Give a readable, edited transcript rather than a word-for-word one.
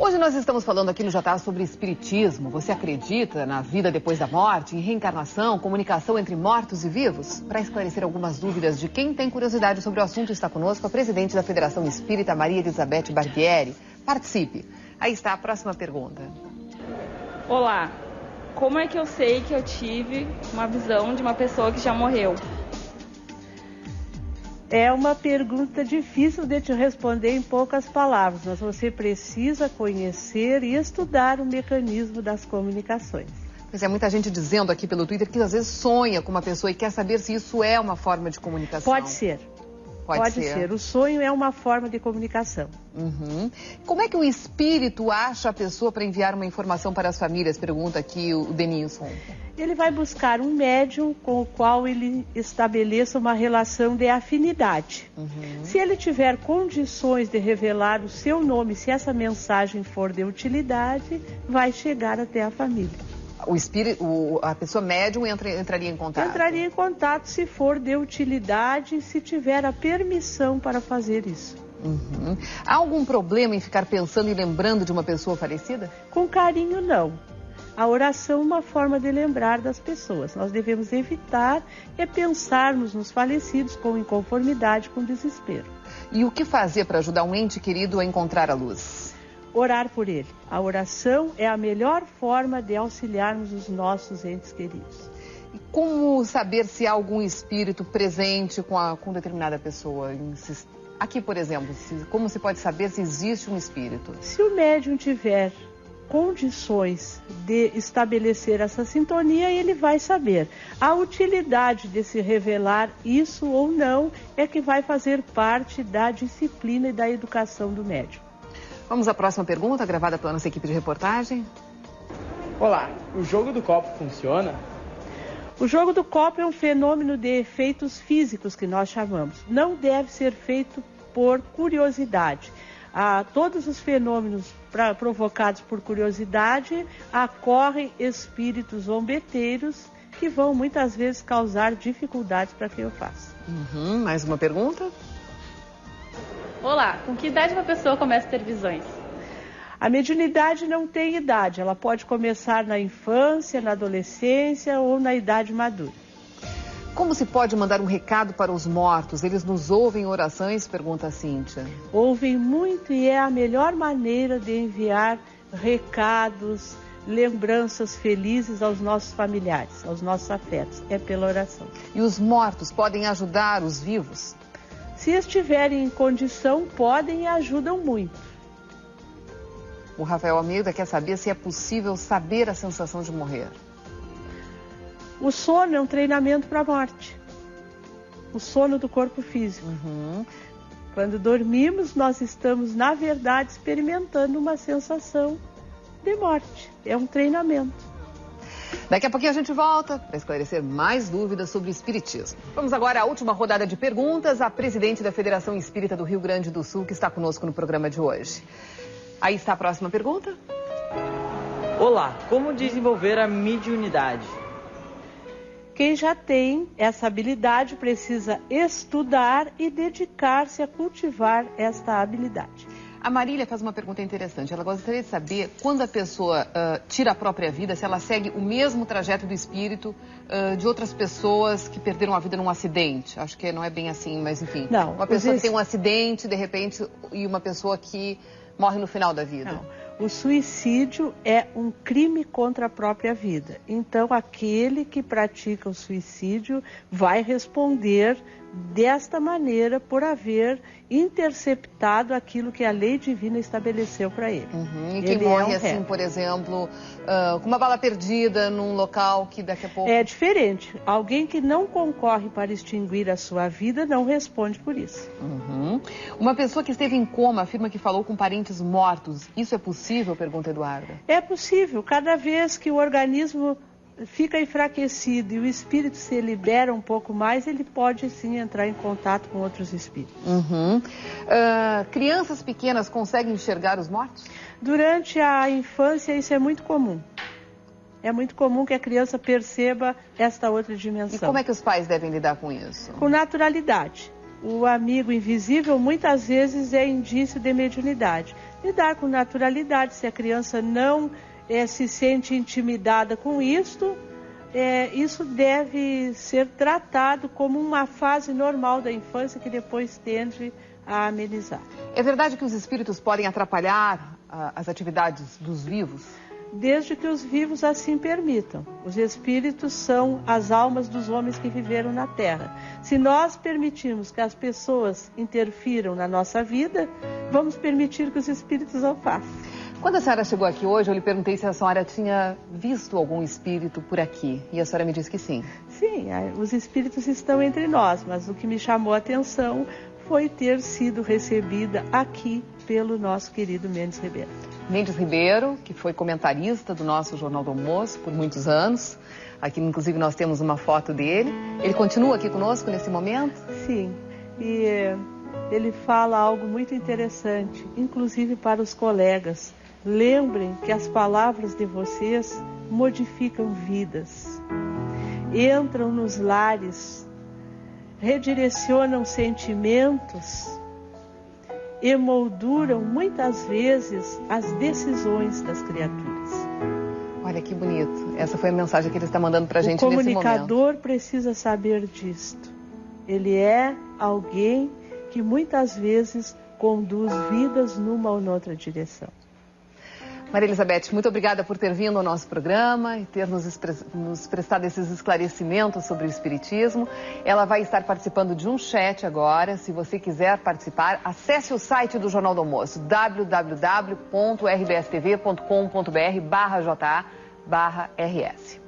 Hoje nós estamos falando aqui no Já Tá sobre espiritismo. Você acredita na vida depois da morte, em reencarnação, comunicação entre mortos e vivos? Para esclarecer algumas dúvidas de quem tem curiosidade sobre o assunto, está conosco a presidente da Federação Espírita, Maria Elizabeth Barbieri. Participe. Aí está a próxima pergunta. Olá, como é que eu sei que eu tive uma visão de uma pessoa que já morreu? É uma pergunta difícil de te responder em poucas palavras, mas você precisa conhecer e estudar o mecanismo das comunicações. Pois é, muita gente dizendo aqui pelo Twitter que às vezes sonha com uma pessoa e quer saber se isso é uma forma de comunicação. Pode ser. Pode ser. O sonho é uma forma de comunicação. Uhum. Como é que o espírito acha a pessoa para enviar uma informação para as famílias? Pergunta aqui o Denilson. Ele vai buscar um médium com o qual ele estabeleça uma relação de afinidade. Uhum. Se ele tiver condições de revelar o seu nome, se essa mensagem for de utilidade, vai chegar até a família. O espírito, a pessoa médium entraria em contato? Entraria em contato se for de utilidade e se tiver a permissão para fazer isso. Uhum. Há algum problema em ficar pensando e lembrando de uma pessoa falecida? Com carinho, não. A oração é uma forma de lembrar das pessoas. Nós devemos evitar pensarmos nos falecidos com inconformidade, com desespero. E o que fazer para ajudar um ente querido a encontrar a luz? Orar por ele. A oração é a melhor forma de auxiliarmos os nossos entes queridos. E como saber se há algum espírito presente com determinada pessoa? Aqui, por exemplo, como se pode saber se existe um espírito? Se o médium tiver condições de estabelecer essa sintonia, ele vai saber. A utilidade de se revelar isso ou não é que vai fazer parte da disciplina e da educação do médium. Vamos à próxima pergunta, gravada pela nossa equipe de reportagem. Olá, o jogo do copo funciona? O jogo do copo é um fenômeno de efeitos físicos que nós chamamos. Não deve ser feito por curiosidade. Todos os fenômenos provocados por curiosidade ocorrem espíritos zombeteiros que vão muitas vezes causar dificuldades para quem o faz. Uhum, mais uma pergunta? Olá, com que idade uma pessoa começa a ter visões? A mediunidade não tem idade, ela pode começar na infância, na adolescência ou na idade madura. Como se pode mandar um recado para os mortos? Eles nos ouvem em orações? Pergunta a Cíntia. Ouvem muito e é a melhor maneira de enviar recados, lembranças felizes aos nossos familiares, aos nossos afetos. É pela oração. E os mortos podem ajudar os vivos? Se estiverem em condição, podem e ajudam muito. O Rafael Almeida quer saber se é possível saber a sensação de morrer. O sono é um treinamento para a morte. O sono do corpo físico. Uhum. Quando dormimos, nós estamos, na verdade, experimentando uma sensação de morte. É um treinamento. Daqui a pouquinho a gente volta para esclarecer mais dúvidas sobre espiritismo. Vamos agora à última rodada de perguntas. A presidente da Federação Espírita do Rio Grande do Sul, que está conosco no programa de hoje. Aí está a próxima pergunta. Olá, como desenvolver a mediunidade? Quem já tem essa habilidade precisa estudar e dedicar-se a cultivar esta habilidade. A Marília faz uma pergunta interessante. Ela gostaria de saber quando a pessoa tira a própria vida, se ela segue o mesmo trajeto do espírito de outras pessoas que perderam a vida num acidente. Acho que não é bem assim, mas enfim. Não. Uma pessoa que tem um acidente, de repente, e uma pessoa que morre no final da vida. Não. O suicídio é um crime contra a própria vida. Então, aquele que pratica o suicídio vai responder desta maneira por haver interceptado aquilo que a lei divina estabeleceu para ele. Uhum. E quem morre assim, por exemplo, com uma bala perdida num local que daqui a pouco... É diferente. Alguém que não concorre para extinguir a sua vida não responde por isso. Uhum. Uma pessoa que esteve em coma afirma que falou com parentes mortos. Isso é possível? Pergunta Eduarda. É possível. Cada vez que o organismo fica enfraquecido e o espírito se libera um pouco mais, ele pode sim entrar em contato com outros espíritos. Uhum. Crianças pequenas conseguem enxergar os mortos? Durante a infância isso é muito comum. É muito comum que a criança perceba esta outra dimensão. E como é que os pais devem lidar com isso? Com naturalidade. O amigo invisível muitas vezes é indício de mediunidade. lidar com naturalidade. Se a criança não se sente intimidada com isto, isso deve ser tratado como uma fase normal da infância que depois tende a amenizar. É verdade que os espíritos podem atrapalhar as atividades dos vivos? Desde que os vivos assim permitam. Os espíritos são as almas dos homens que viveram na Terra. Se nós permitirmos que as pessoas interfiram na nossa vida, vamos permitir que os espíritos o façam. Quando a senhora chegou aqui hoje, eu lhe perguntei se a senhora tinha visto algum espírito por aqui. E a senhora me disse que sim. Sim, os espíritos estão entre nós, mas o que me chamou a atenção foi ter sido recebida aqui pelo nosso querido Mendes Ribeiro. Mendes Ribeiro, que foi comentarista do nosso Jornal do Almoço por muitos anos. Aqui, inclusive, nós temos uma foto dele. Ele continua aqui conosco nesse momento? Sim, e ele fala algo muito interessante, inclusive para os colegas. Lembrem que as palavras de vocês modificam vidas, entram nos lares, redirecionam sentimentos, emolduram muitas vezes as decisões das criaturas. Olha que bonito. Essa foi a mensagem que ele está mandando para a gente nesse momento. O comunicador precisa saber disto. Ele é alguém que muitas vezes conduz vidas numa ou noutra direção. Maria Elizabeth, muito obrigada por ter vindo ao nosso programa e ter nos prestado esses esclarecimentos sobre o Espiritismo. Ela vai estar participando de um chat agora. Se você quiser participar, acesse o site do Jornal do Almoço, www.rbstv.com.br/ja/rs.